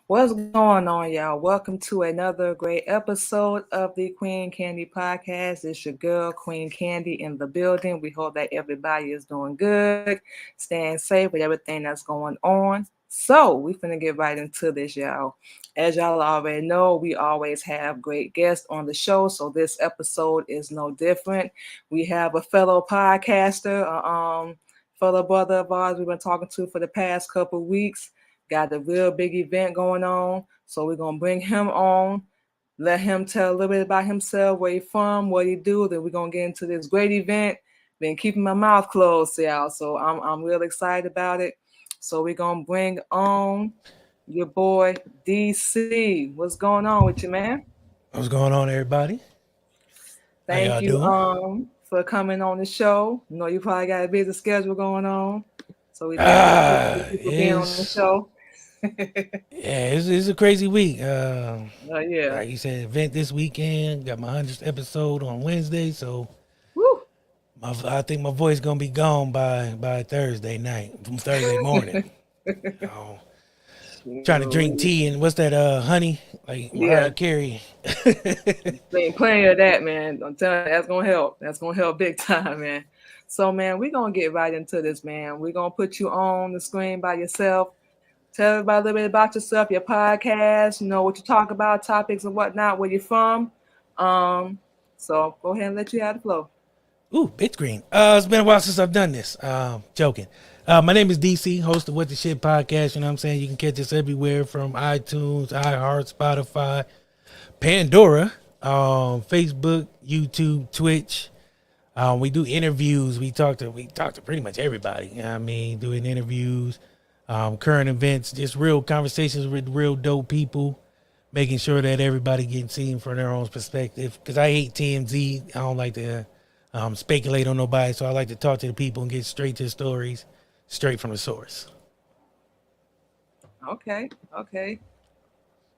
What's going on, y'all? Welcome to another great episode of the Queen Candy Podcast. It's your girl, Queen Candy, in the building. We hope that everybody is doing good, staying safe with everything that's going on. So, we're finna get right into this, y'all. As y'all already know, we always have great guests on the show. So, this episode is no different. We have a fellow podcaster, fellow brother of ours we've been talking to for the past couple weeks. Got a real big event going on. So we're gonna bring him on, let him tell a little bit about himself, where he from, what he do. Then we're gonna get into this great event. Been keeping my mouth closed, y'all. So I'm real excited about it. So we're gonna bring on your boy DC. What's going on with you, man? What's going on, everybody? How Thank y'all you doing? for coming on the show. You know you probably got a busy schedule going on. So we definitely appreciate you for being on the It's show. yeah, it's a crazy week. Yeah. Like you said, event this weekend. Got my 100th episode on Wednesday, so Woo. I think my voice gonna be gone by Thursday night, from Thursday morning. Oh, trying to drink Shoot. tea and what's that? Honey, like Yeah, Mariah Carey. ain't plenty of that, man. I'm telling you, that's gonna help. That's gonna help big time, man. So, man, we're gonna get right into this, man. We're gonna put you on the screen by yourself. Tell everybody a little bit about yourself, your podcast, what you talk about, topics and whatnot, where you're from. Um, so go ahead and let you have the flow. Ooh, bitch green. It's been a while since I've done this. Joking. My name is DC, host of What the Shit podcast. You know what I'm saying? You can catch us everywhere from iTunes, iHeart, Spotify, Pandora, Facebook, YouTube, Twitch. We do interviews. We talk to pretty much everybody. You know what I mean, doing interviews, current events, just real conversations with real dope people, making sure that everybody getting seen from their own perspective. Because I hate TMZ. I don't like to speculate on nobody, so I like to talk to the people and get straight to the stories, straight from the source. Okay, okay.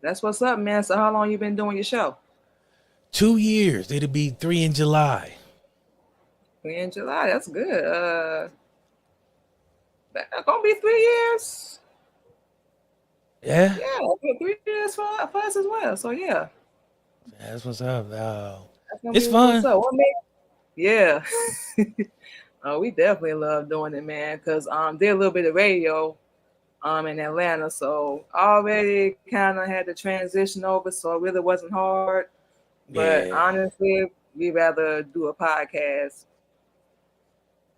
That's what's up, man. So how long you been doing your show? 2 years. It'll be 3 in July. We in July. That's good. That's gonna be 3 years. Yeah, Yeah, 3 years for us as well. So yeah, that's what's up. that's gonna It's be what's fun. up. What made? Yeah. We definitely love doing it, man. Cause did a little bit of radio in Atlanta, so already kind of had to transition over, so it really wasn't hard. But Yeah, honestly, we rather do a podcast.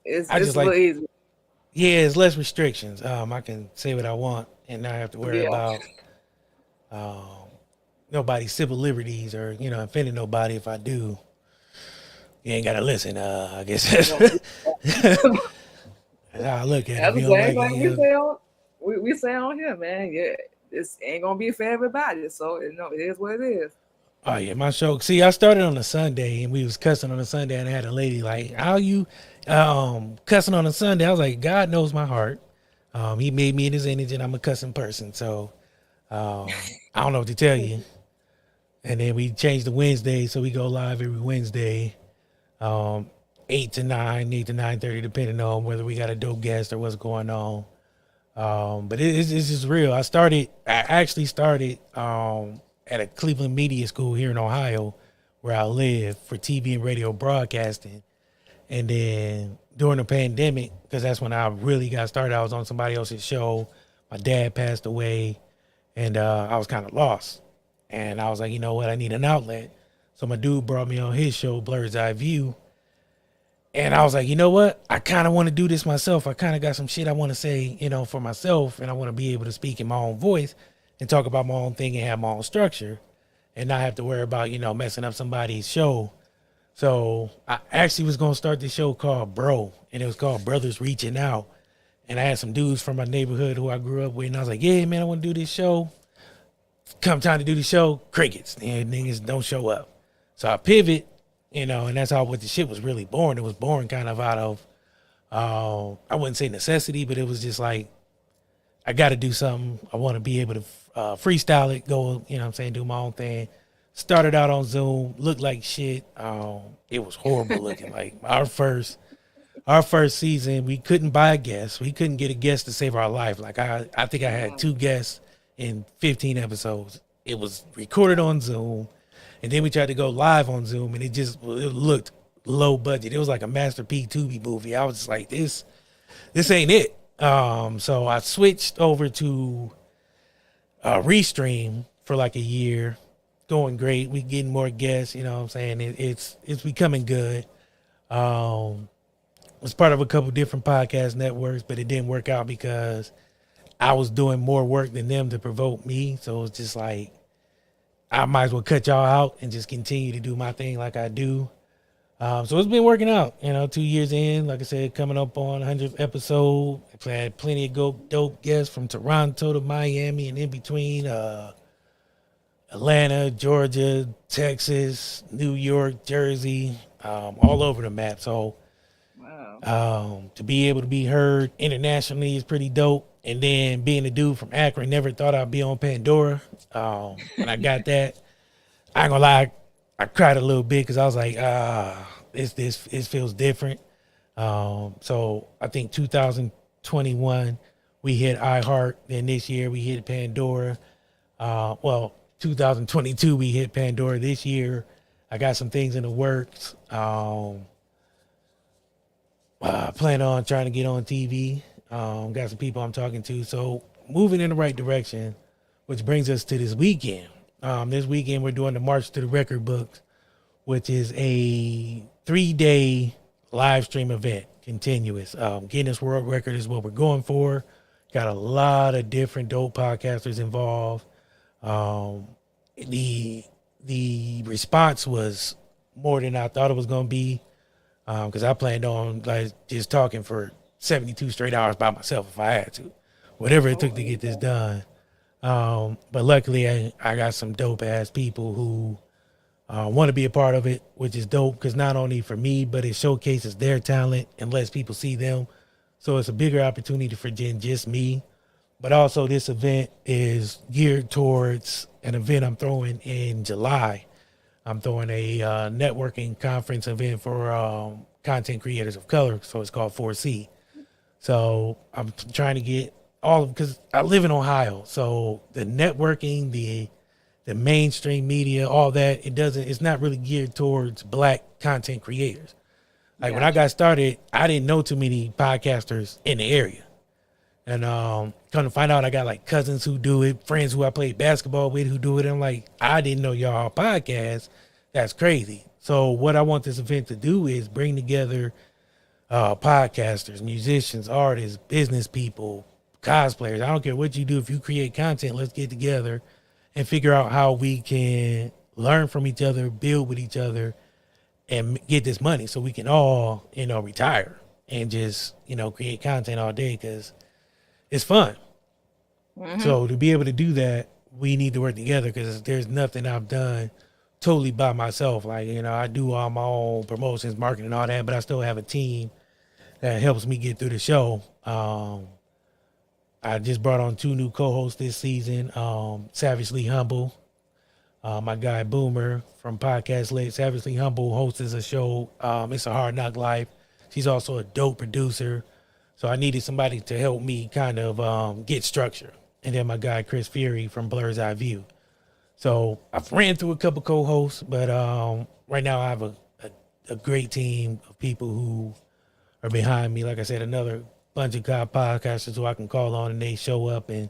It's I it's just a little like. easier. Yeah, it's less restrictions. I can say what I want and not have to worry Yeah. about um, nobody's civil liberties or offending nobody. If I do, you ain't gotta listen. I guess that's how I look at it. That's If the you don't same like it, thing we say on here, man. Yeah, this ain't gonna be for everybody. So it is what it is. oh yeah, my show. See, I started on a Sunday and we was cussing on a Sunday, and I had a lady like, "How you cussing on a Sunday?" I was like, "God knows my heart. He made me in His image, and I'm a cussing person. So I don't know what to tell you." And then we changed the Wednesday, so we go live every Wednesday, um, 8 to 9, 8 to 9:30, depending on whether we got a dope guest or what's going on. But it's just real. I actually started at a Cleveland Media School here in Ohio, where I live, for TV and radio broadcasting. And then during the pandemic, because that's when I really got started, I was on somebody else's show. My dad passed away, and I was kind of lost. And I was like, you know what? I need an outlet. So my dude brought me on his show, Blur's Eye View. And I was like, you know what? I kind of want to do this myself. I kind of got some shit I want to say, for myself. And I want to be able to speak in my own voice and talk about my own thing and have my own structure and not have to worry about, messing up somebody's show. So I actually was going to start this show called Bro, and it was called Brothers Reaching Out. And I had some dudes from my neighborhood who I grew up with. And I was like, yeah, man, I want to do this show. Come time to do the show, crickets. And niggas don't show up. So I pivot, and that's how what the shit was really born. It was born kind of out of, I wouldn't say necessity, but it was just like, I got to do something. I want to be able to freestyle it, go, do my own thing. Started out on Zoom, looked like shit. It was horrible looking. Like our first season, we couldn't buy a guest. We couldn't get a guest to save our life. Like I think I had two guests in 15 episodes. It was recorded on Zoom, and then we tried to go live on Zoom, and it looked low budget. It was like a Master P Tubi movie. I was just like, this ain't it. So I switched over to Restream for like a year, going great. We getting more guests. You know what I'm saying? It's becoming good. Was part of a couple different podcast networks, but it didn't work out because I was doing more work than them to promote me. So it's just like I might as well cut y'all out and just continue to do my thing like I do. So it's been working out, 2 years in, like I said, coming up on 100th episode. I've had plenty of dope guests from Toronto to Miami and in between, Atlanta, Georgia, Texas, New York, Jersey, all over the map. So to be able to be heard internationally is pretty dope. And then being a dude from Akron, never thought I'd be on Pandora. When I got that, I ain't gonna lie, I cried a little bit because I was like, it feels different. So I think 2021 we hit iHeart, then this year we hit Pandora. 2022 we hit Pandora. This year I got some things in the works. Plan on trying to get on TV. Got some people I'm talking to. So moving in the right direction, which brings us to this weekend. This weekend we're doing the March to the Record Books, which is a 3-day live stream event, continuous. Guinness World Record is what we're going for. Got a lot of different dope podcasters involved. The response was more than I thought it was going to be, because I planned on like just talking for 72 straight hours by myself if I had to, whatever it took to get this done. But luckily I got some dope ass people who want to be a part of it, which is dope because not only for me, but it showcases their talent and lets people see them. So it's a bigger opportunity for just me. But also this event is geared towards an event I'm throwing in July. I'm throwing a networking conference event for content creators of color. So it's called 4C. So I'm trying to get all of, because I live in Ohio. So the networking, the mainstream media, all that, it's not really geared towards black content creators. Like when I got started, I didn't know too many podcasters in the area. And come to find out, I got like cousins who do it, friends who I played basketball with who do it. And I'm like, I didn't know y'all podcast. That's crazy. So what I want this event to do is bring together podcasters, musicians, artists, business people, cosplayers. I don't care what you do. If you create content, let's get together and figure out how we can learn from each other, build with each other, and get this money so we can all, retire and just, create content all day because it's fun. Mm-hmm. So to be able to do that, we need to work together because there's nothing I've done totally by myself. Like, I do all my own promotions, marketing, all that, but I still have a team that helps me get through the show. I just brought on 2 new co-hosts this season. Savagely Humble, my guy Boomer from Podcast Lit. Savagely Humble hosts a show. It's a Hard Knock Life. She's also a dope producer. So I needed somebody to help me kind of get structure. And then my guy Chris Fury from Blur's Eye View. So I've ran through a couple co-hosts, but right now I have a great team of people who are behind me. Like I said, another bunch of podcasters who I can call on and they show up and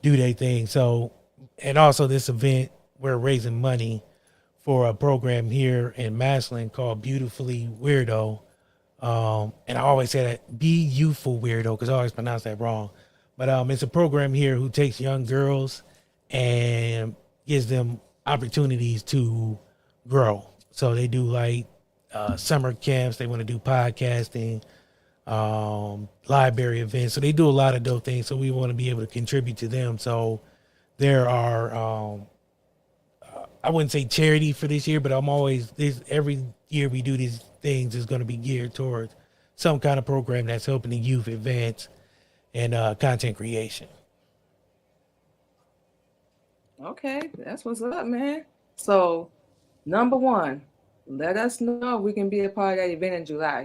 do their thing. So, and also this event, we're raising money for a program here in Massillon called Beautifully Weirdo. And I always say that, be youthful weirdo, because I always pronounce that wrong. But it's a program here who takes young girls and gives them opportunities to grow. So they do like summer camps. They want to do podcasting, library events. So they do a lot of dope things. So we want to be able to contribute to them. So there are, I wouldn't say charity for this year, but every year we do these things is going to be geared towards some kind of program that's helping the youth advance in content creation. Okay, that's what's up, man. So, number one, let us know if we can be a part of that event in July,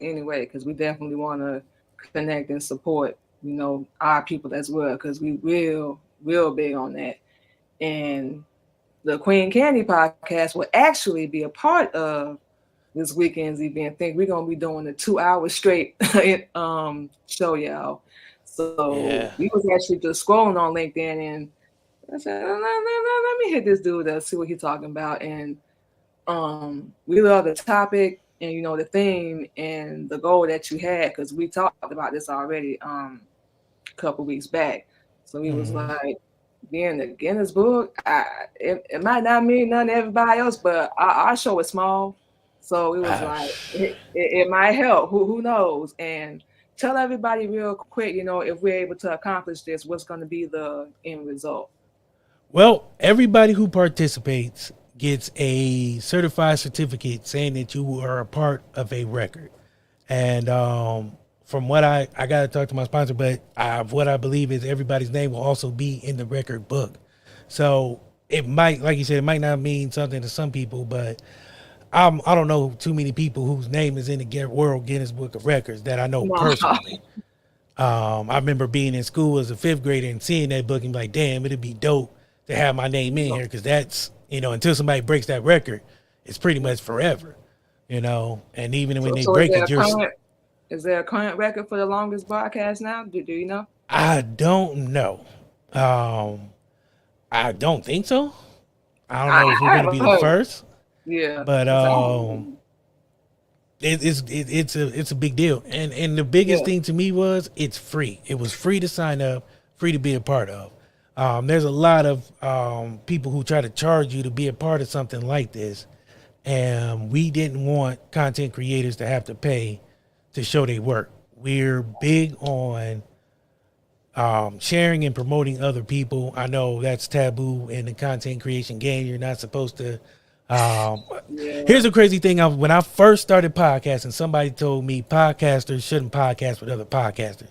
anyway, because we definitely want to connect and support, our people as well, because we will real big on that. And the Queen Candy podcast will actually be a part of this weekend's event. I think we're gonna be doing a 2 hour straight show, y'all. So Yeah. we was actually just scrolling on LinkedIn, and I said, let me hit this dude up, see what he's talking about. And we love the topic and the theme and the goal that you had, because we talked about this already a couple weeks back. So we was Mhm. like, being the Guinness Book, it might not mean nothing to everybody else, but our show is small, so it was Ah, like it might help. Who knows? And tell everybody real quick, if we're able to accomplish this, what's going to be the end result? well, everybody who participates gets a certified certificate saying that you are a part of a record. And from what I got to talk to my sponsor, but what I believe is everybody's name will also be in the record book. So it might, like you said, it might not mean something to some people, but I don't know too many people whose name is in the World Guinness Book of Records that I know No. personally. I remember being in school as a fifth grader and seeing that book and be like, damn, it'd be dope to have my name in here, because that's, until somebody breaks that record, it's pretty much forever, And even when they So break it, is there a current record for the longest broadcast now? Do you know? I don't know. Um, I don't think so. I don't know if we're I going to haven't be the heard. first, Yeah, but 'cause I haven't. it's a big deal. And the biggest Yeah. thing to me was it's free. It was free to sign up, free to be a part of. There's a lot of people who try to charge you to be a part of something like this, and we didn't want content creators to have to pay to show their work. We're big on sharing and promoting other people. I know that's taboo in the content creation game. You're not supposed to. Um, Yeah. Here's the crazy thing. When I first started podcasting, somebody told me podcasters shouldn't podcast with other podcasters.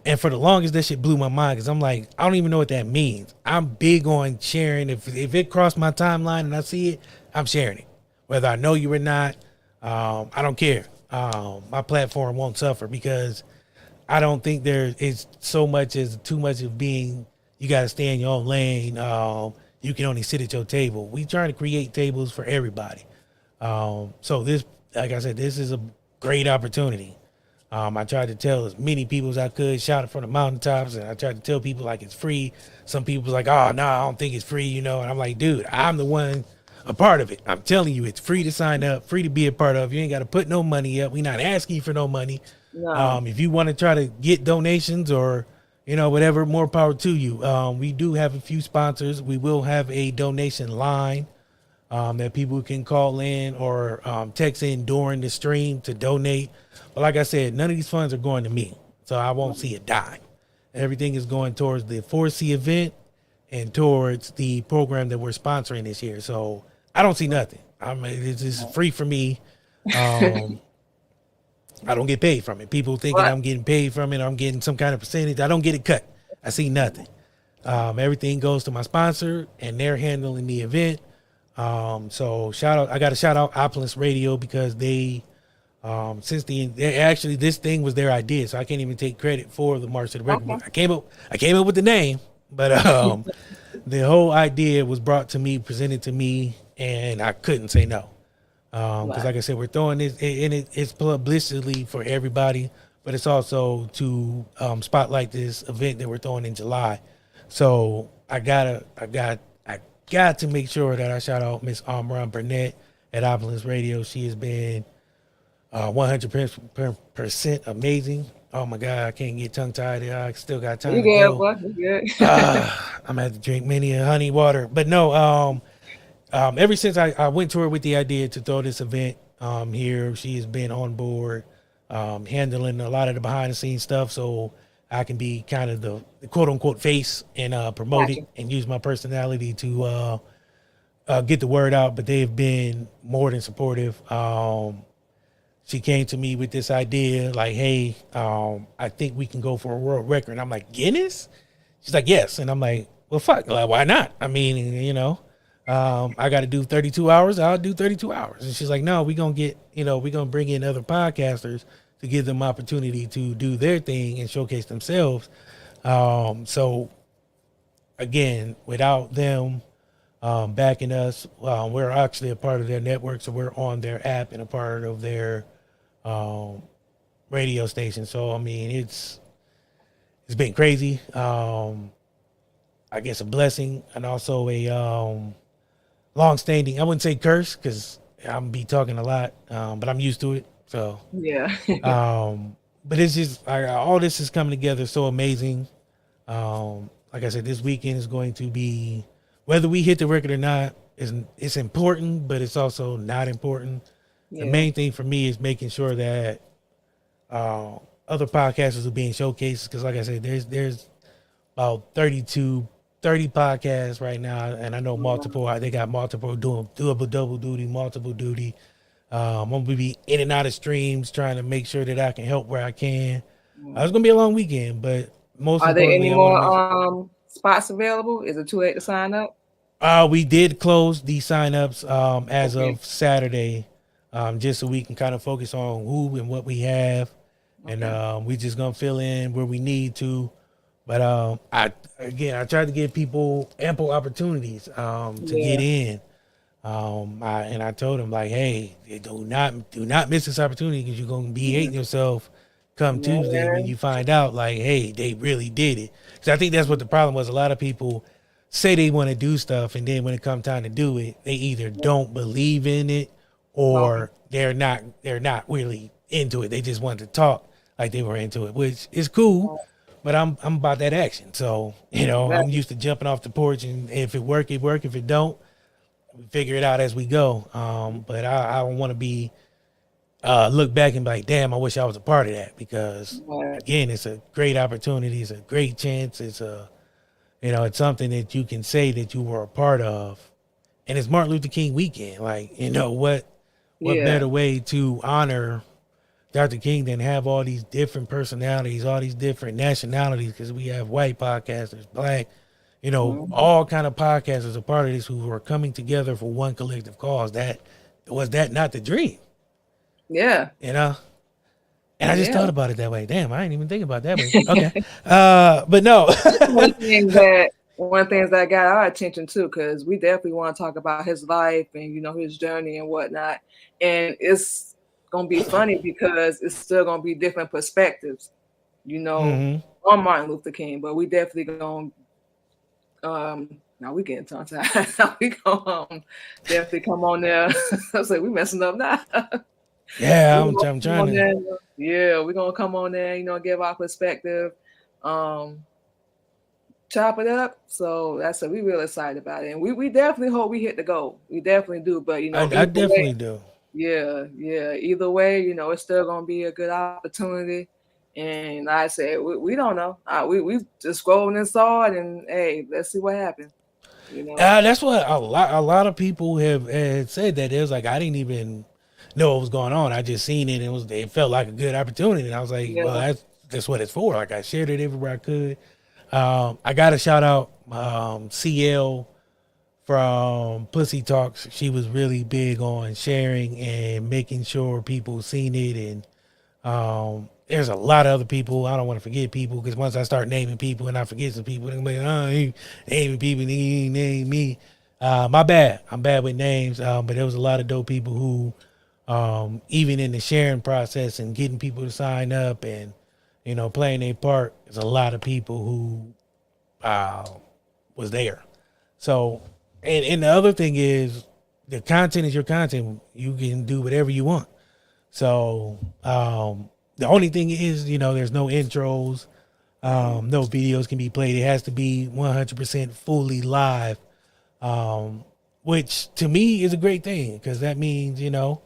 And for the longest, that shit blew my mind, because I'm like, I don't even know what that means. I'm big on sharing. If it crossed my timeline and I see it, I'm sharing it. Whether I know you or not, I don't care. My platform won't suffer, because I don't think there is so much as too much of being, you got to stay in your own lane. You can only sit at your table. We trying to create tables for everybody. So this, like I said, this is a great opportunity. I tried to tell as many people as I could, shout it from the mountaintops, and I tried to tell people like it's free. Some people was like, oh, no, I don't think it's free, And I'm like, dude, I'm the one a part of it. I'm telling you, it's free to sign up, free to be a part of. You ain't got to put no money up. We're not asking you for no money. No. If you want to try to get donations or, whatever, more power to you. We do have a few sponsors. We will have a donation line that people can call in or text in during the stream to donate. But like I said, none of these funds are going to me, so I won't see a dime. Everything is going towards the 4C event and towards the program that we're sponsoring this year. So I don't see nothing. It's just free for me. Um, I don't get paid from it. People thinking But I'm getting paid from it. I'm getting some kind of percentage. I don't get it cut. I see nothing. Everything goes to my sponsor, and they're handling the event. So shout out. I got to shout out Opulence Radio, because they actually, this thing was their idea, so I can't even take credit for the March of the Record okay. Book. I came up with the name, but the whole idea was brought to me, presented to me, and I couldn't say no. Because like I said, we're throwing this, and it's publicity for everybody, but it's also to spotlight this event that we're throwing in July. So I got to make sure that I shout out Miss Amran Burnett at Opulence Radio. She has been 100% amazing. Oh my God, I can't get tongue tied. I still got time You to good, go. boy. You good. I'm gonna have to drink many a honey water, but no. Ever since I went to her with the idea to throw this event here, she has been on board, handling a lot of the behind the scenes stuff, so I can be kind of the quote unquote face and promote it Gotcha. and use my personality to get the word out. But they've been more than supportive. She came to me with this idea like, hey, I think we can go for a world record. And I'm like, Guinness? She's like, yes. And I'm like, well, fuck, like, why not? I mean, I got to do 32 hours. I'll do 32 hours. And she's like, no, we're going to bring in other podcasters to give them opportunity to do their thing and showcase themselves. So again, without them backing us, we're actually a part of their network, so we're on their app and a part of their um, radio station. So I mean, it's been crazy. I guess a blessing and also a long-standing. I wouldn't say curse because I'm be talking a lot, but I'm used to it. So, Yeah. but it's just all this is coming together so amazing. Like I said, this weekend is going to be whether we hit the record or not. It's important, but it's also not important. The Yeah. main thing for me is making sure that other podcasters are being showcased because, like I said, there's about 30 podcasts right now, and I know Wow. multiple. They got multiple doing double duty, multiple duty. I'm gonna be in and out of streams, trying to make sure that I can help where I can. It's gonna be a long weekend, but most Are there any importantly, I want to more make sure. spots available? Is it too late to sign up? We did close the signups as Okay. of Saturday, just so we can kind of focus on who and what we have, and Okay. we just gonna fill in where we need to. But I tried to give people ample opportunities to get Yeah. in. I told them like, hey, do not miss this opportunity because you're gonna be Yeah. hating yourself come Tuesday when Man. you find out like, hey, they really did it. Because I think that's what the problem was. A lot of people say they want to do stuff, and then when it comes time to do it, they either don't believe in it Okay. or they're not really into it. They just want to talk like they were into it, which is cool. But I'm about that action. So, I'm Exactly. used to jumping off the porch and if it work, it work. If it don't, we figure it out as we go. But I don't want to be look back and be like, damn, I wish I was a part of that because Right. again, it's a great opportunity, it's a great chance, it's something that you can say that you were a part of. And it's Martin Luther King weekend. Like, what Yeah. better way to honor Dr. King than have all these different personalities, all these different nationalities, because we have white podcasters, black, Mhm. all kind of podcasters are part of this who are coming together for one collective cause. That not the dream, Yeah. you know? And I just Yeah. thought about it that way. Damn, I didn't even think about it that way. Okay. But no. One thing that got our attention too, because we definitely want to talk about his life and his journey and whatnot. And it's gonna be funny because it's still gonna be different perspectives, you know, Hmm. on Martin Luther King. But we definitely gonna now we getting tongue tied. We gonna definitely come on there. I was like, we messing up now. Yeah, We I'm gonna come trying on to. there. Yeah, we're gonna come on there, give our perspective. Um, chop it up. So that's what we real excited about it. And we definitely hope we hit the goal. We definitely do. But I either way, definitely do. yeah. Either way, it's still gonna be a good opportunity. And like I said, we don't know. We just scrolling and saw it, and hey, let's see what happens. You know. That's what a lot of people have said that it was like I didn't even know what was going on. I just seen it and it felt like a good opportunity. And I was like, well, Yeah. that's what it's for. Like I shared it everywhere I could. I got to shout out CL from Pussy Talks. She was really big on sharing and making sure people seen it. And there's a lot of other people. I don't want to forget people because once I start naming people and I forget some people, they're like, oh, he naming people, he ain't name me. My bad. I'm bad with names. But there was a lot of dope people who, even in the sharing process and getting people to sign up and, playing their part, there's a lot of people who uh, was there. So, and the other thing is, the content is your content. You can do whatever you want. So, the only thing is, there's no intros, Right. no videos can be played. It has to be 100% fully live, which to me is a great thing because that means, people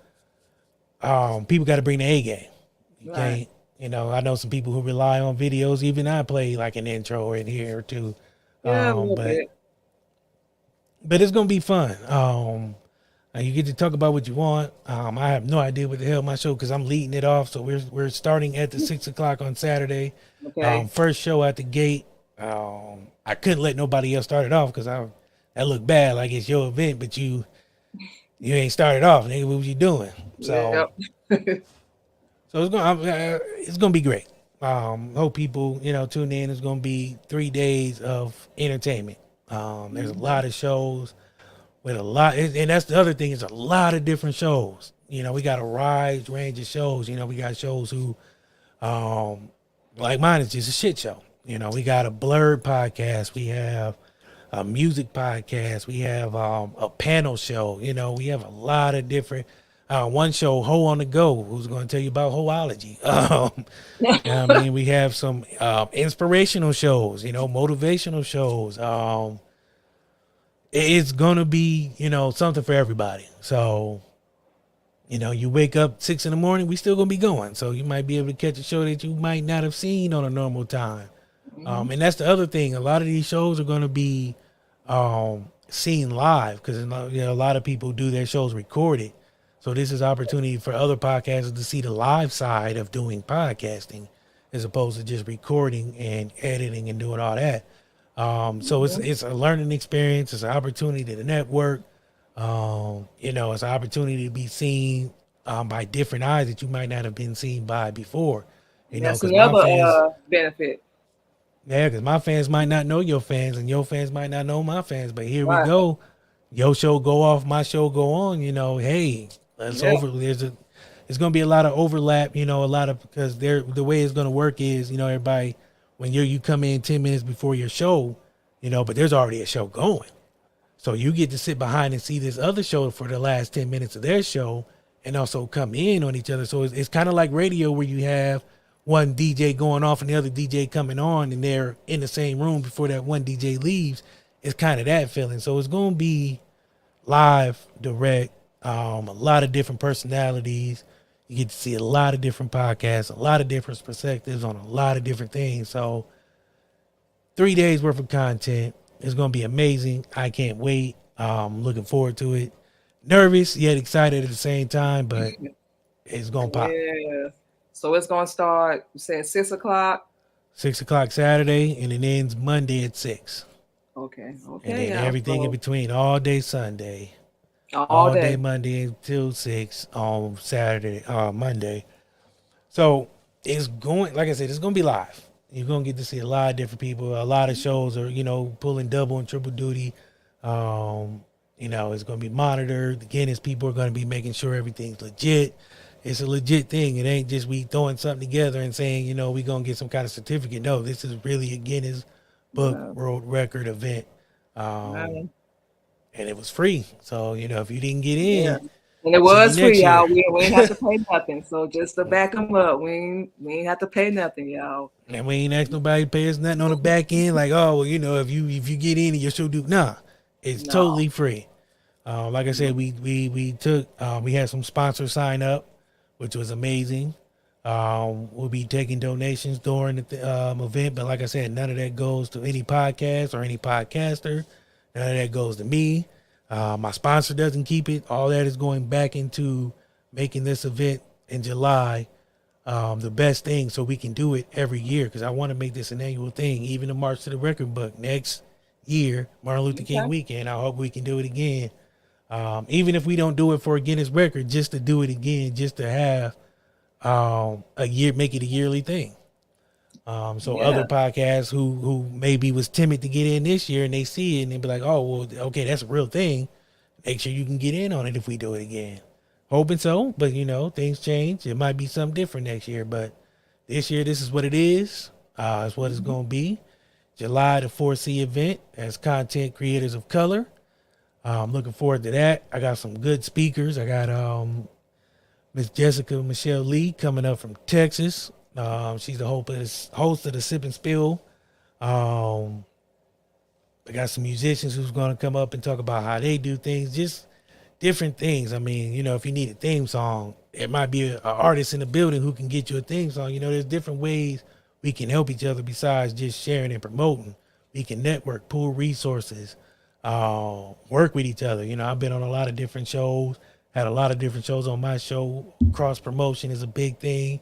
got to bring the A game. You Right. can't, I know some people who rely on videos. Even I play like an intro in here or two, Yeah, a um, little but bit. but it's gonna be fun. You get to talk about what you want. I have no idea what the hell my show because I'm leading it off. So we're starting at the 6 o'clock on Saturday. Okay. First show at the gate. I couldn't let nobody else start it off because that looked bad. Like it's your event, but you ain't started off. Nigga, what was you doing? So Yep. it's gonna be great. Hope people, tune in. It's going to be 3 days of entertainment. There's a lot of shows with a lot, and that's the other thing. It's a lot of different shows. We got a wide range of shows. We got shows who, like mine is just a shit show. We got a blurred podcast. We have a music podcast. We have a panel show. We have a lot of different. One show, Ho on the Go, who's going to tell you about hoology. I mean, we have some inspirational shows, motivational shows. It's going to be, something for everybody. So, you wake up 6 a.m, we still going to be going. So you might be able to catch a show that you might not have seen on a normal time. And that's the other thing. A lot of these shows are going to be seen live because a lot of people do their shows recorded. So this is opportunity for other podcasters to see the live side of doing podcasting as opposed to just recording and editing and doing all that. So it's a learning experience. It's an opportunity to network. It's an opportunity to be seen by different eyes that you might not have been seen by before. That's because another benefit. Yeah, because my fans might not know your fans, and your fans might not know my fans. But here Right. we go. Your show go off, my show go on. Hey, it's gonna be a lot of overlap. Because the way it's gonna work is, everybody when you come in 10 minutes before your show, but there's already a show going, so you get to sit behind and see this other show for the last 10 minutes of their show, and also come in on each other. So it's kind of like radio where you have one DJ going off and the other DJ coming on, and they're in the same room before that one DJ leaves. It's kind of that feeling. So it's going to be live, direct, a lot of different personalities. You get to see a lot of different podcasts, a lot of different perspectives on a lot of different things. So 3 days worth of content. It's going to be amazing. I can't wait. Looking forward to it. Nervous yet excited at the same time, but it's going to pop. Yeah. So it's going to start, you said 6 o'clock? 6 o'clock Saturday, and it ends Monday at 6. Okay. And then everything in between, all day Sunday. All day Monday until 6 on Saturday, Monday. So it's going, like I said, it's going to be live. You're going to get to see a lot of different people. A lot of shows are, pulling double and triple duty. It's going to be monitored. Again, people are going to be making sure everything's legit. It's a legit thing. It ain't just we throwing something together and saying, we're going to get some kind of certificate. No, this is really a Guinness Book World Record event. And it was free. So, if you didn't get in. And it was free, y'all. We ain't have to pay nothing. So just to back them up, we ain't have to pay nothing, y'all. And we ain't asked nobody to pay us nothing on the back end. Like, if you get in and your show do. Nah, it's totally free. Like I said, we had some sponsors sign up, which was amazing. We'll be taking donations during the event, but like I said, none of that goes to any podcast or any podcaster. None of that goes to me. My sponsor doesn't keep it. All that is going back into making this event in July the best thing, so we can do it every year, because I want to make this an annual thing, even the March to the Record Book next year, Martin Luther King weekend. I hope we can do it again. Even if we don't do it for a Guinness record, just to do it again, just to have a year, make it a yearly thing. Other podcasts who maybe was timid to get in this year, and they see it and they be like, oh, well, okay, that's a real thing. Make sure you can get in on it if we do it again. Hoping so, but things change. It might be something different next year, but this year, this is what it is. It's what it's going to be. July, the 4C event as content creators of color. I'm looking forward to that. I got some good speakers. I got Miss Jessica Michelle Lee coming up from Texas. She's the host of the Sip and Spill. I got some musicians who's going to come up and talk about how they do things, just different things. I mean, if you need a theme song, it might be an artist in the building who can get you a theme song. There's different ways we can help each other besides just sharing and promoting. We can network, pool resources, work with each other. I've been on a lot of different shows, had a lot of different shows on my show. Cross promotion is a big thing.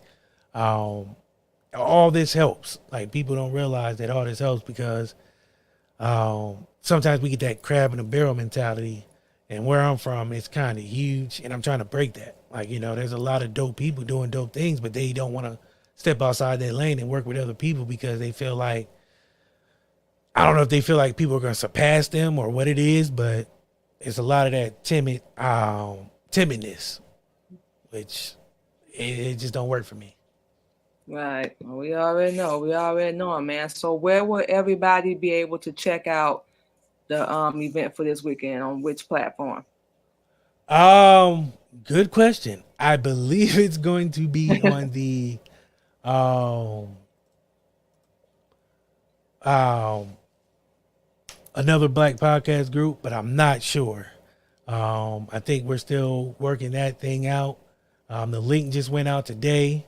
All this helps. Like, people don't realize that all this helps because sometimes we get that crab in a barrel mentality, and where I'm from, it's kind of huge, and I'm trying to break that. Like, there's a lot of dope people doing dope things, but they don't want to step outside their lane and work with other people because they feel like, I don't know if they feel like people are going to surpass them or what it is, but it's a lot of that timidness, which it just don't work for me. Right. Well, we already know. We already know, man. So where will everybody be able to check out the event for this weekend? On which platform? Good question. I believe it's going to be on the um um another Black podcast group, but I'm not sure. I think we're still working that thing out. The link just went out today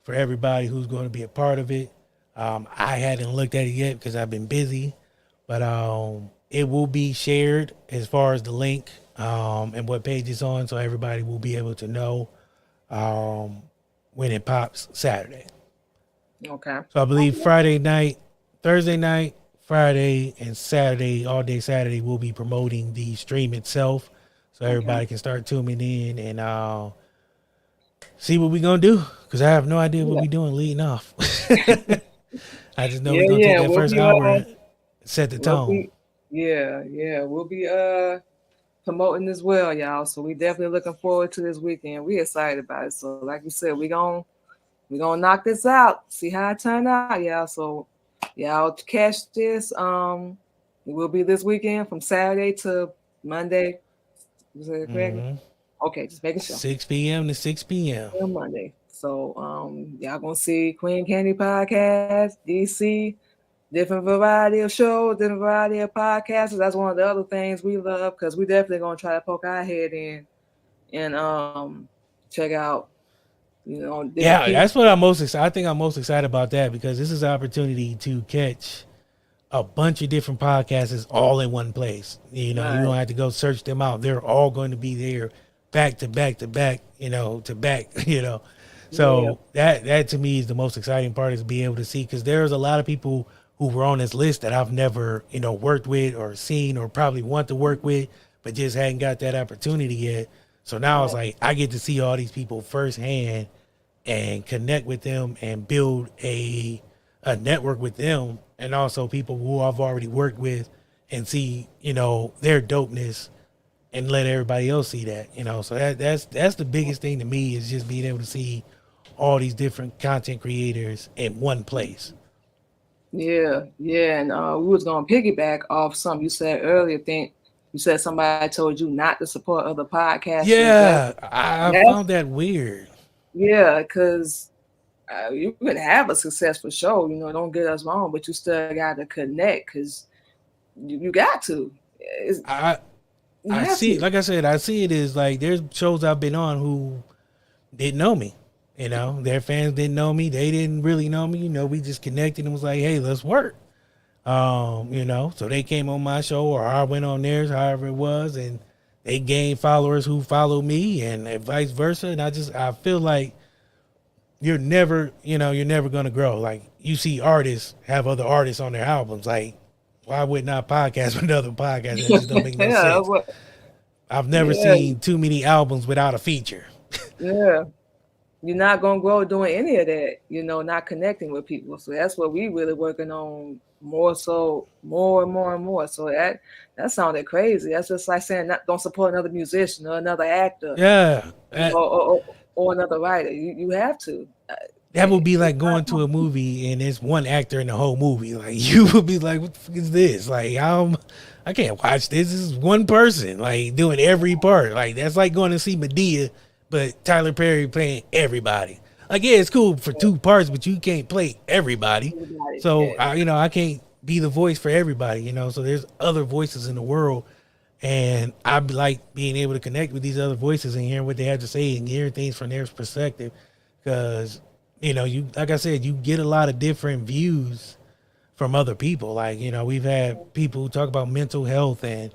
for everybody who's going to be a part of it. I hadn't looked at it yet because I've been busy, but it will be shared as far as the link and what page it's on, so everybody will be able to know when it pops Saturday. Okay. So I believe Friday night, Thursday night, Friday, and Saturday, all day Saturday, we'll be promoting the stream itself, so everybody can start tuning in and see what we're gonna do. Because I have no idea what we're doing leading off. I just know we're gonna take that We'll first be, hour and set the we'll tone. be, we'll be promoting as well, y'all. So we definitely looking forward to this weekend. We excited about it. So like we said, we're gonna knock this out. See how it turn out, y'all. So y'all catch this. It will be this weekend from Saturday to Monday. Is that correct? Mm-hmm. Okay, just making sure. 6 p.m. to 6 p.m. On Monday. So y'all gonna see Queen Candy Podcast, DC, different variety of shows, different variety of podcasts. That's one of the other things we love because we definitely gonna try to poke our head in and check out, Yeah, people. that's what I'm most excited. I think I'm most excited about that because this is an opportunity to catch a bunch of different podcasts all in one place. You don't have to go search them out. They're all going to be there back to back to back, to back, So that to me is the most exciting part, is being able to see, because there's a lot of people who were on this list that I've never, worked with or seen or probably want to work with, but just hadn't got that opportunity yet. So now it's like I get to see all these people firsthand and connect with them and build a network with them, and also people who I've already worked with, and see, their dopeness and let everybody else see that, So that's the biggest thing to me, is just being able to see all these different content creators in one place. Yeah, and we was gonna piggyback off something you said earlier. Think you said somebody told you not to support other podcasts. Yeah, I found that weird. Yeah, because you can have a successful show, don't get us wrong, but you still got to connect, because you got to. I see, like I said, I see it as like there's shows I've been on who didn't know me. Their fans didn't know me. They didn't really know me. We just connected and was like, hey, let's work. So they came on my show, or I went on theirs, however it was, and they gained followers who follow me, and vice versa. And I feel like you're never going to grow. Like, you see artists have other artists on their albums. Like, why wouldn't I podcast with another podcast? That just don't make no sense. I've never seen too many albums without a feature. Yeah. You're not going to grow doing any of that, not connecting with people. So that's what we really working on more and more. So that sounded crazy. That's just like saying don't support another musician or another actor. Yeah. Or another writer. You have to. That would be like going to a movie and there's one actor in the whole movie. Like, you would be like, what the fuck is this? Like, I can't watch this. This is one person, like, doing every part. Like, that's like going to see Medea, but Tyler Perry playing everybody. Like, yeah, it's cool for two parts, but you can't play everybody. So, I can't be the voice for everybody, So there's other voices in the world. And I like being able to connect with these other voices and hearing what they have to say and hearing things from their perspective. Because, you, like I said, you get a lot of different views from other people. Like, we've had people who talk about mental health and,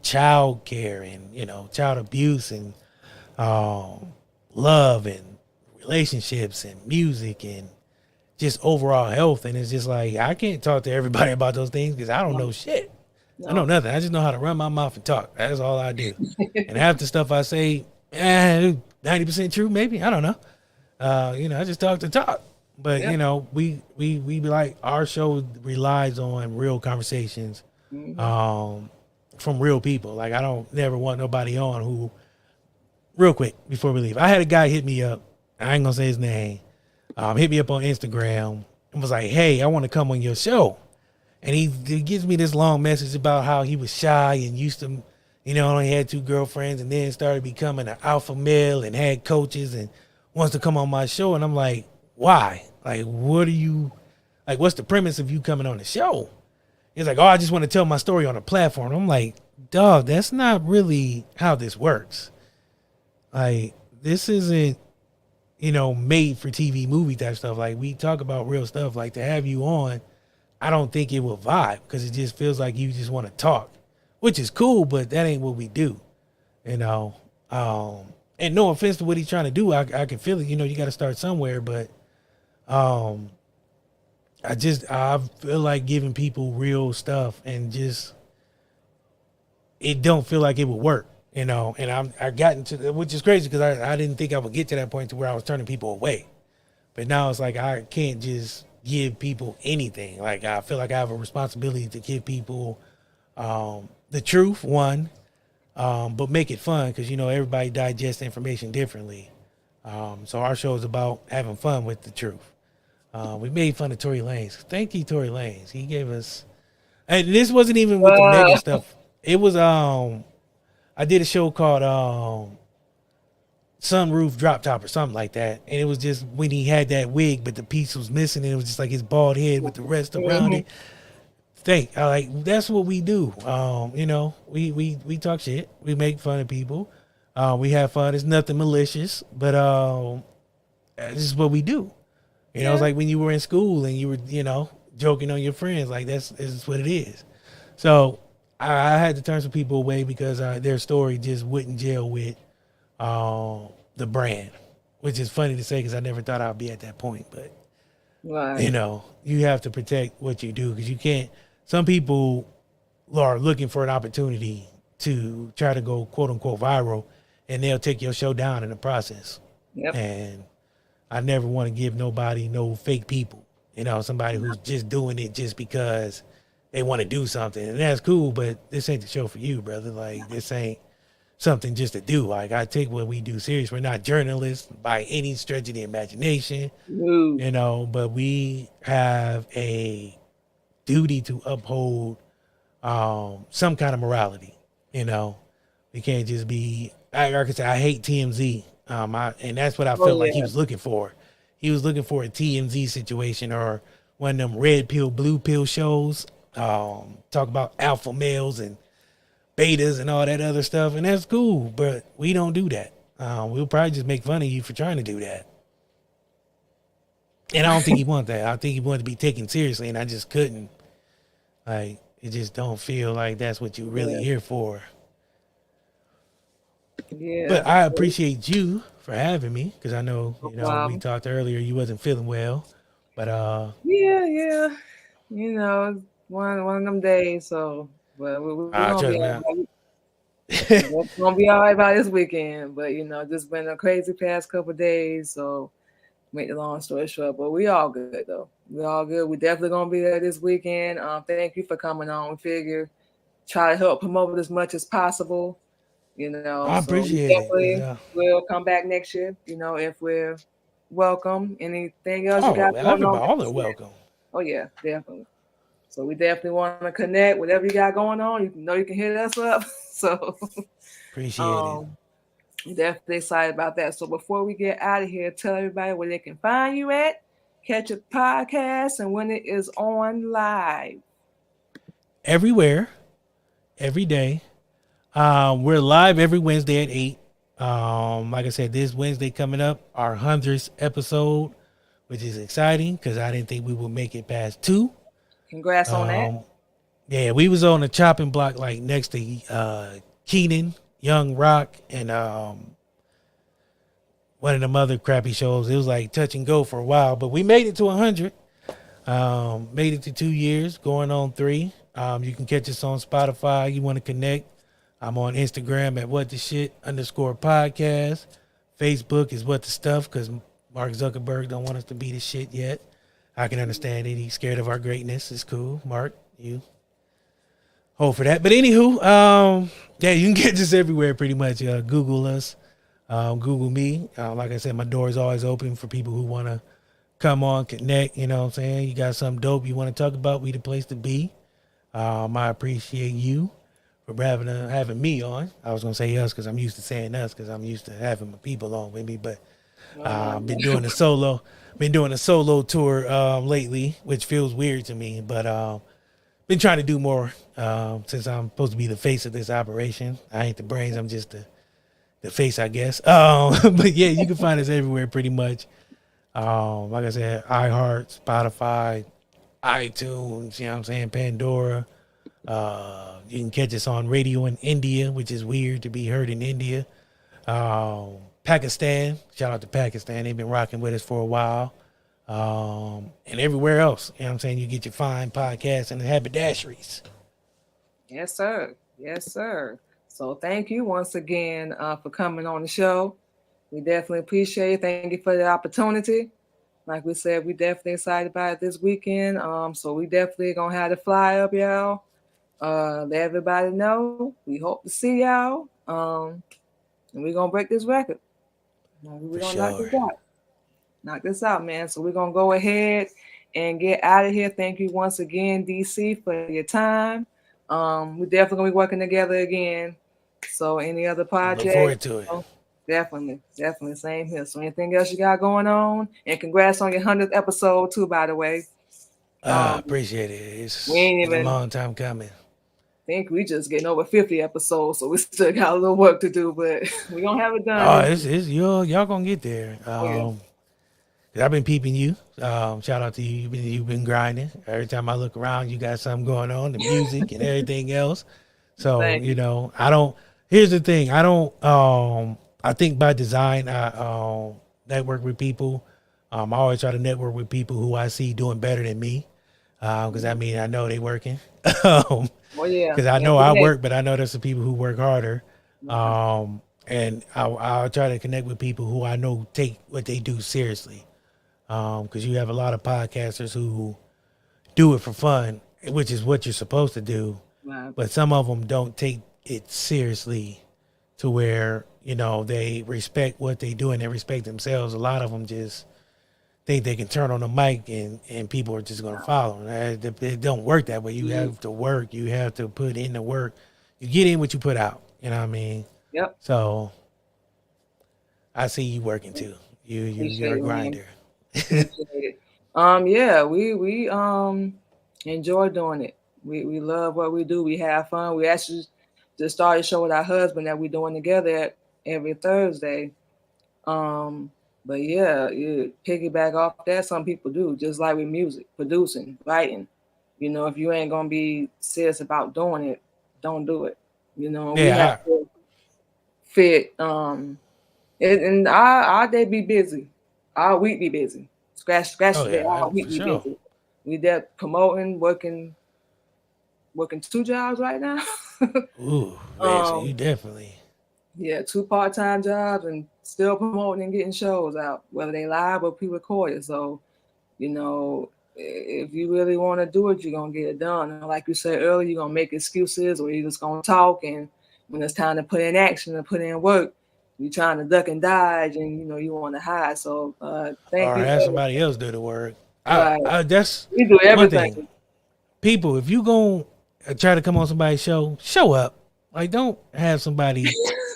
child care and, child abuse and love and relationships and music and just overall health. And it's just like, I can't talk to everybody about those things because I don't know shit. I know nothing. I just know how to run my mouth and talk. That's all I do. And half the stuff I say, 90% true, maybe. I don't know. I just talk to talk. But Yep. we be like, our show relies on real conversations Mm-hmm. um from real people. Like, I don't never want nobody on who, real quick before we leave, I had a guy hit me up. I ain't gonna say his name. Hit me up on Instagram and was like, "Hey, I want to come on your show." And he gives me this long message about how he was shy and used to, only had 2 girlfriends, and then started becoming an alpha male and had coaches and wants to come on my show. And I'm like, why? Like, what's the premise of you coming on the show? He's like, oh, I just want to tell my story on a platform. I'm like, dog, that's not really how this works. Like, this isn't, made for TV movie type stuff. Like, we talk about real stuff. Like, to have you on, I don't think it will vibe, because it just feels like you just want to talk, which is cool, but that ain't what we do, you know. And no offense to what he's trying to do, I can feel it. You got to start somewhere, but I feel like giving people real stuff, and just, it don't feel like it would work, And I got into, which is crazy, because I didn't think I would get to that point to where I was turning people away, but now it's like I can't just give people anything. Like, I feel like I have a responsibility to give people the truth, one, but make it fun, because everybody digests information differently. So our show is about having fun with the truth. We made fun of Tory Lanez. Thank you, Tory Lanez. He gave us, and this wasn't even with the Megan stuff. It was I did a show called Sunroof Drop Top or something like that, and it was just when he had that wig, but the piece was missing, and it was just like his bald head with the rest around it. That's what we do. We talk shit, we make fun of people, we have fun. It's nothing malicious, but this is what we do. It's like when you were in school and you were joking on your friends. Like, this is what it is. So I had to turn some people away because their story just wouldn't gel with the brand, which is funny to say, because I never thought I'd be at that point. But Right. you have to protect what you do, because you can't. Some people are looking for an opportunity to try to go quote unquote viral, and they'll take your show down in the process. Yep. And I never want to give nobody no fake people. Somebody who's just doing it just because they want to do something, and that's cool. But this ain't the show for you, brother. Like, this ain't something just to do. Like, I take what we do serious. We're not journalists by any stretch of the imagination, Ooh. but we have a duty to uphold some kind of morality. We can't just be. Like I said, I hate TMZ. And that's what I felt like he was looking for. He was looking for a TMZ situation, or one of them red pill, blue pill shows. Talk about alpha males and betas and all that other stuff, and that's cool, but we don't do that. We'll probably just make fun of you for trying to do that. And I don't think he wanted that. I think he wanted to be taken seriously, and I just couldn't. Like, it just don't feel like that's what you're really here for. Yeah. But I appreciate you for having me, because I know, we Wow. talked earlier, you wasn't feeling well. But Yeah. One of them days. So, but we're gonna be trust me. all right. We're gonna be all right by this weekend. But just been a crazy past couple of days. So, make the long story short. But we all good though. We all good. We definitely gonna be there this weekend. Thank you for coming on. We figure try to help promote it as much as possible. I So we appreciate it. definitely will come back next year. If we're welcome. Anything else you got going on? Everybody, all are welcome. Oh yeah, definitely. So we definitely want to connect. Whatever you got going on, you can hit us up. So Appreciate it. definitely excited about that. So before we get out of here, tell everybody where they can find you at, catch a podcast, and when it is on live. Everywhere, every day. We're live every Wednesday at 8. Like I said, this Wednesday coming up, our 100th episode, which is exciting, because I didn't think we would make it past 2. Congrats on that. Yeah, we was on the chopping block, like next to Keenan, Young Rock, and one of them other crappy shows. It was like touch and go for a while, but we made it to 100. Made it to 2 years, going on 3. You can catch us on Spotify. You want to connect, I'm on Instagram at @whattheshit_podcast. Facebook is what the stuff, because Mark Zuckerberg don't want us to be the shit yet. I can understand it. He's scared of our greatness. It's cool. Mark, you hold for that. But anywho, yeah, you can get this everywhere pretty much. Google us, Google me. Like I said, my door is always open for people who want to come on, connect. You know what I'm saying? You got something dope you want to talk about, we the place to be. I appreciate you for having me on. I was gonna say us because I'm used to saying us because I'm used to having my people on with me. But I've been doing a solo tour lately, which feels weird to me. But been trying to do more since I'm supposed to be the face of this operation. I ain't the brains. I'm just the face, I guess. But yeah, you can find us everywhere pretty much. Like I said, iHeart, Spotify, iTunes, you know what I'm saying, Pandora. You can catch us on radio in India, which is weird to be heard in India. Pakistan, shout out to Pakistan. They've been rocking with us for a while. And everywhere else, you know what I'm saying, you get your fine podcasts and the haberdasheries. Yes, sir. Yes, sir. So thank you once again for coming on the show. We definitely appreciate it. Thank you for the opportunity. Like we said, we definitely excited about it this weekend. So we definitely gonna have to fly up, y'all. Let everybody know. We hope to see y'all. And we're gonna break this record. We're gonna knock this out. Knock this out, man. So we're gonna go ahead and get out of here. Thank you once again, DC, for your time. We're definitely gonna be working together again. So any other projects? Look forward to it. Definitely, same here. So anything else you got going on? And congrats on your 100th episode too, by the way. Appreciate it. It's been a long time coming. I think we just getting over 50 episodes, so we still got a little work to do, but we're gonna have it done. Y'all gonna get there. I've been peeping you. Shout out to you. You've been grinding. Every time I look around, you got something going on, the music and everything else. So I don't. Here's the thing. I don't. I think by design, I network with people. I always try to network with people who I see doing better than me, because I know they working. Because I know I work, but I know there's some people who work harder. And I'll try to connect with people who I know take what they do seriously. Because you have a lot of podcasters who do it for fun, which is what you're supposed to do. Right. But some of them don't take it seriously to where, they respect what they do and they respect themselves. A lot of them just think they can turn on the mic and people are just going to follow. It don't work that way. You have to work. You have to put in the work. You get in what you put out. You know what I mean? Yep. So I see you working too. You're a grinder. Yeah, we enjoy doing it. We love what we do. We have fun. We actually just started a show with our husband that we're doing together every Thursday. But yeah, you piggyback off that. Some people do, just like with music, producing, writing. If you ain't gonna be serious about doing it, don't do it. We have to fit. And our day be busy, our week be busy. Scratch our week be busy. We there promoting, working 2 jobs right now. Ooh, man, so you definitely. Yeah, 2 part-time jobs and still promoting and getting shows out, whether they live or pre-recorded. So, if you really want to do it, you're going to get it done. And like you said earlier, you're going to make excuses or you're just going to talk. And when it's time to put in action and put in work, you're trying to duck and dodge and, you want to hide. So thank you. Or have somebody else do the work. That's we do everything. One thing. People, if you going to try to come on somebody's show up. Like, don't have somebody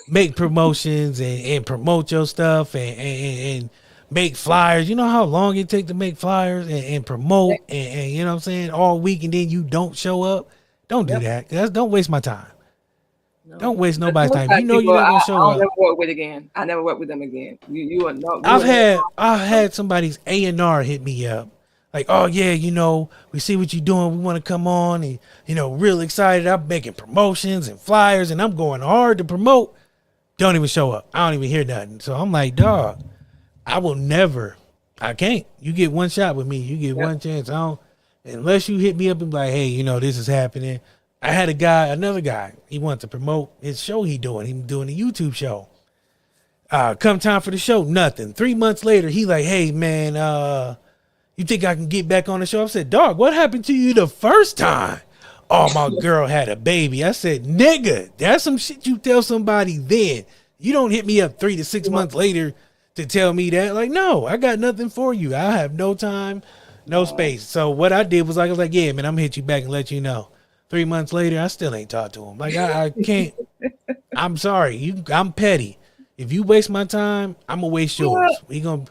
make promotions and promote your stuff and make flyers. You know how long it takes to make flyers and promote and you know what I'm saying, all week, and then you don't show up? Don't do that. Don't waste my time. No. Don't waste nobody's time. You know you're not gonna show up. I'll never work with again. I never work with them again. You are not. I've had somebody's A&R hit me up. Like, oh yeah, we see what you're doing. We want to come on and, real excited. I'm making promotions and flyers and I'm going hard to promote. Don't even show up. I don't even hear nothing. So I'm like, dog, I can't. You get one shot with me. You get one chance. Unless you hit me up and be like, hey, this is happening. I had another guy, he wanted to promote his show he doing. He doing a YouTube show. Come time for the show, nothing. 3 months later, he like, hey man, you think I can get back on the show? I said, dog, what happened to you the first time? Oh, my girl had a baby. I said, nigga, that's some shit you tell somebody then. You don't hit me up 3 to 6 months later to tell me that. Like, no, I got nothing for you. I have no time, no space. So what I did was I was like, yeah, man, I'm gonna hit you back and let you know. 3 months later, I still ain't talked to him. Like, I can't. I'm sorry. I'm petty. If you waste my time, I'm gonna waste yours. We gonna.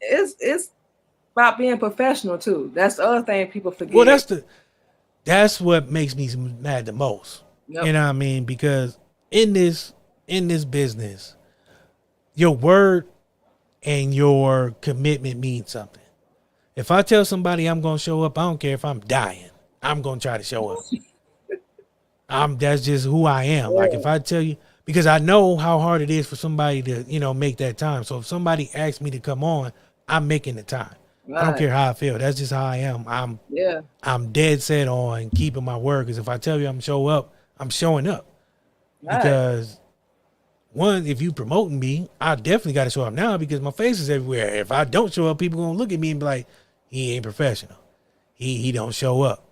It's about being professional too. That's the other thing people forget. Well, that's what makes me mad the most. Yep. You know what I mean? Because in this business, your word and your commitment means something. If I tell somebody I'm gonna show up, I don't care if I'm dying. I'm gonna try to show up. That's just who I am. Yeah. Like if I tell you, because I know how hard it is for somebody to, make that time. So if somebody asks me to come on, I'm making the time. Right. I don't care how I feel. That's just how I am. I'm dead set on keeping my word. Because if I tell you I'm show up, I'm showing up. Right. Because one, if you promoting me, I definitely got to show up now because my face is everywhere. If I don't show up, people gonna look at me and be like, he ain't professional. He don't show up.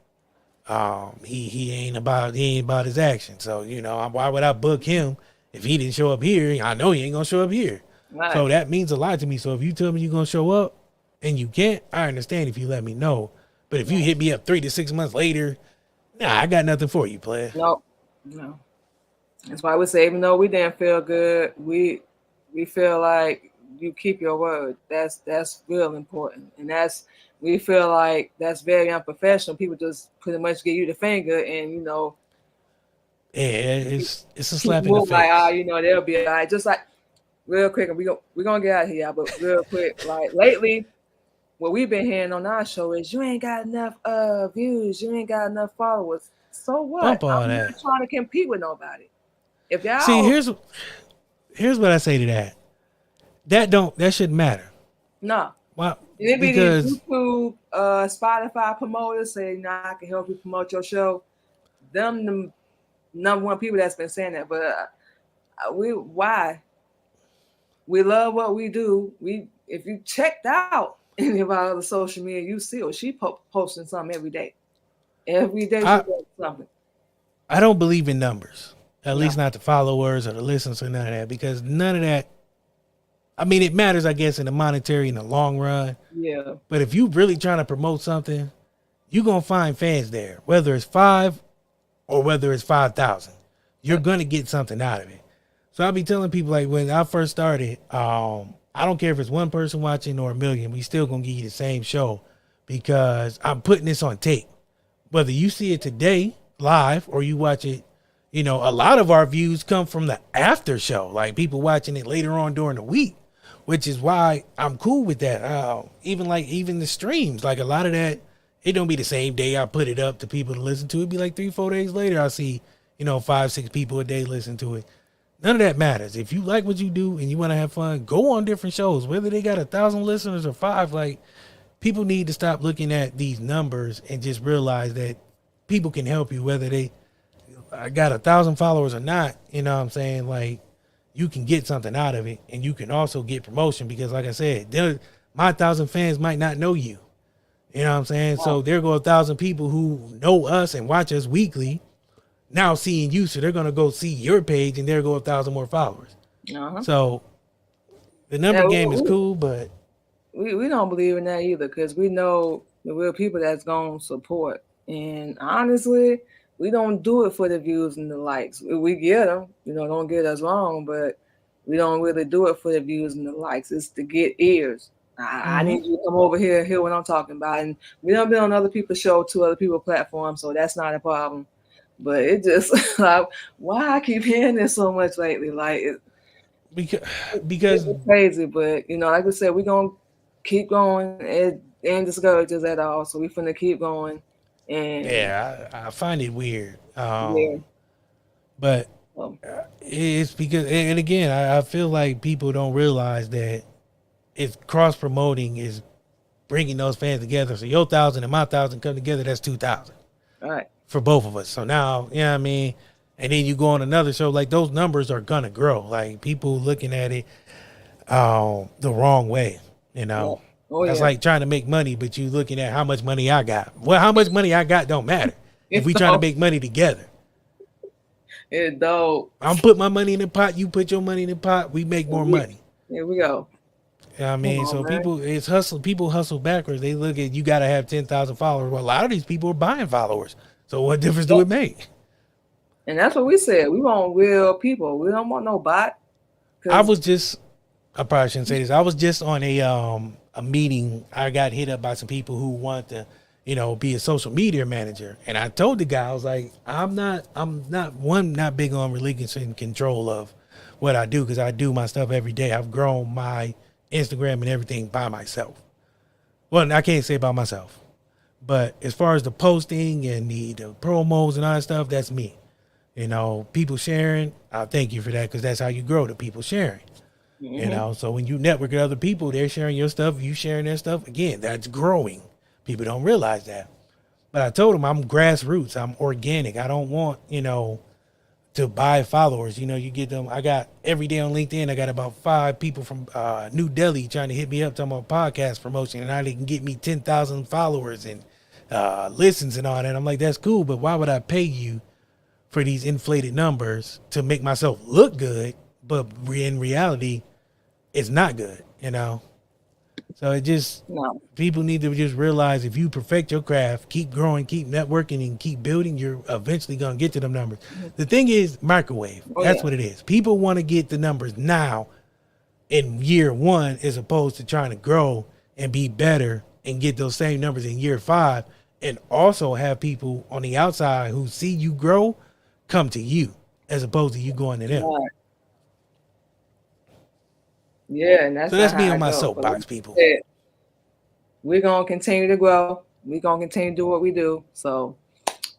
He ain't about his action. So why would I book him if he didn't show up here? I know he ain't gonna show up here. Right. So that means a lot to me. So if you tell me you're gonna show up and you can't, I understand if you let me know. But if you hit me up 3 to 6 months later, I got nothing for you, player. No. That's why we say even though we didn't feel good, we feel like you keep your word. That's real important, and we feel like that's very unprofessional. People just pretty much give you the finger, and it's a slap in the face. Like they'll be all right. Just like real quick, and we're gonna get out of here, but real quick, like lately, what we've been hearing on our show is you ain't got enough views, you ain't got enough followers. So what? I'm not trying to compete with nobody. If y'all see, here's what I say to that. That shouldn't matter. No. Why? Because YouTube, Spotify promoters say, I can help you promote your show. Them the number one people that's been saying that. But why? We love what we do. If you checked out any of our other social media, you see she posting something every day. Every day she does something. I don't believe in numbers. At least not the followers or the listeners or none of that, because none of that. I mean, it matters, I guess, in the monetary in the long run. Yeah. But if you really trying to promote something, you're going to find fans there, whether it's 5 or whether it's 5,000. You're going to get something out of it. So I'll be telling people, like, when I first started, I don't care if it's one person watching or a million, we still going to give you the same show because I'm putting this on tape. Whether you see it today live or you watch it, a lot of our views come from the after show, like people watching it later on during the week, which is why I'm cool with that. Even the streams, like a lot of that, it don't be the same day I put it up to people to listen to. It'd be like 3-4 days later, I see, 5-6 people a day listen to it. None of that matters. If you like what you do and you want to have fun, go on different shows, whether they got 1,000 listeners or 5. Like, people need to stop looking at these numbers and just realize that people can help you, whether I got 1,000 followers or not. You know what I'm saying? Like, you can get something out of it, and you can also get promotion because, like I said, my 1,000 fans might not know you. You know what I'm saying? Wow. So there go 1,000 people who know us and watch us weekly now seeing you, so they're going to go see your page, and there go 1,000 more followers. Uh-huh. So the number game is cool, but we don't believe in that either because we know the real people that's going to support. And honestly, we don't do it for the views and the likes. We get them, don't get us wrong, but we don't really do it for the views and the likes. It's to get ears. I need you to come over here and hear what I'm talking about. And we don't be on other people's show to other people's platforms, so that's not a problem. But it just like, why I keep hearing this so much lately? Like because it's crazy, but like I said, we're gonna keep going. It ain't discouraged us at all. So we're finna keep going. And I find it weird. But it's because, and again, I feel like people don't realize that it's cross promoting is bringing those fans together. So your 1,000 and my 1,000 come together, that's 2,000. All right. For both of us. So now, you know what I mean? And then you go on another show, like those numbers are gonna grow. Like people looking at it the wrong way, you Yeah. know. Oh That's yeah. like trying to make money, but you looking at how much money I got. Well, how much money I got don't matter. If It we trying to don't. make money together, It don't. I'm put my money in the pot, you put your money in the pot, we make more Yeah. money. Here we go. You know what I Come mean? on, So man. people, it's hustle. People hustle backwards. They look at you got to have 10,000 followers. Well, a lot of these people are buying followers. So what difference do Yep. it make? And that's what we said. We want real people. We don't want no bot. I Cause was just, I probably shouldn't say this. I was just on a meeting. I got hit up by some people who want to, be a social media manager. And I told the guy, I was like, I'm not big on relinquishing control of what I do because I do my stuff every day. I've grown my Instagram and everything by myself. Well, I can't say by myself, but as far as the posting and the promos and all that stuff, that's me. People sharing, I thank you for that because that's how you grow, the people sharing. mm-hmm. So when you network with other people, they're sharing your stuff, you sharing their stuff. Again, that's growing. People don't realize that. But I told them I'm grassroots, I'm organic. I don't want, to buy followers. You get them. I got every day on LinkedIn, I got about 5 people from New Delhi trying to hit me up talking about podcast promotion and how they can get me 10,000 followers and listens and all that. I'm like, that's cool, but why would I pay you for these inflated numbers to make myself look good, but in reality, it's not good. So it just, No. people need to just realize if you perfect your craft, keep growing, keep networking, and keep building, you're eventually going to get to them numbers. The thing is, microwave. Oh That's yeah. what it is. People want to get the numbers now in year 1 as opposed to trying to grow and be better and get those same numbers in year 5 and also have people on the outside who see you grow come to you as opposed to you going to them. Right. Yeah, and So that's not that's how me I on my go. But like soapbox, you people. said, we're gonna continue to grow. We're gonna continue to do what we do. So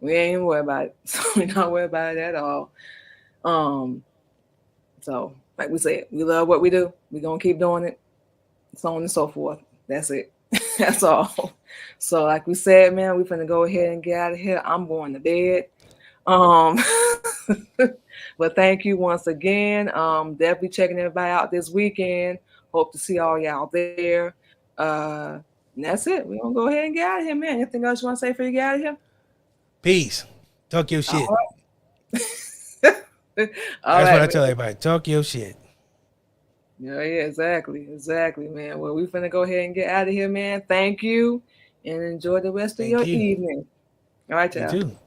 we ain't even worried about it. So we're not worried about it at all. Um, so like we said, we love what we do. We're gonna keep doing it, so on and so forth. That's it. That's all. So like we said, man, we're finna go ahead and get out of here. I'm going to bed. Um, but thank you once again. Definitely checking everybody out this weekend. Hope to see all y'all there. And that's it. We're gonna go ahead and get out of here, man. Anything else you want to say before you get out of here? Peace. Talk your All shit. right. All That's what right, I tell man. everybody. Talk your shit. Yeah, exactly, man. Well, we finna go ahead and get out of here, man. Thank you, and enjoy the rest of Thank your you. evening. All right, You y'all. too.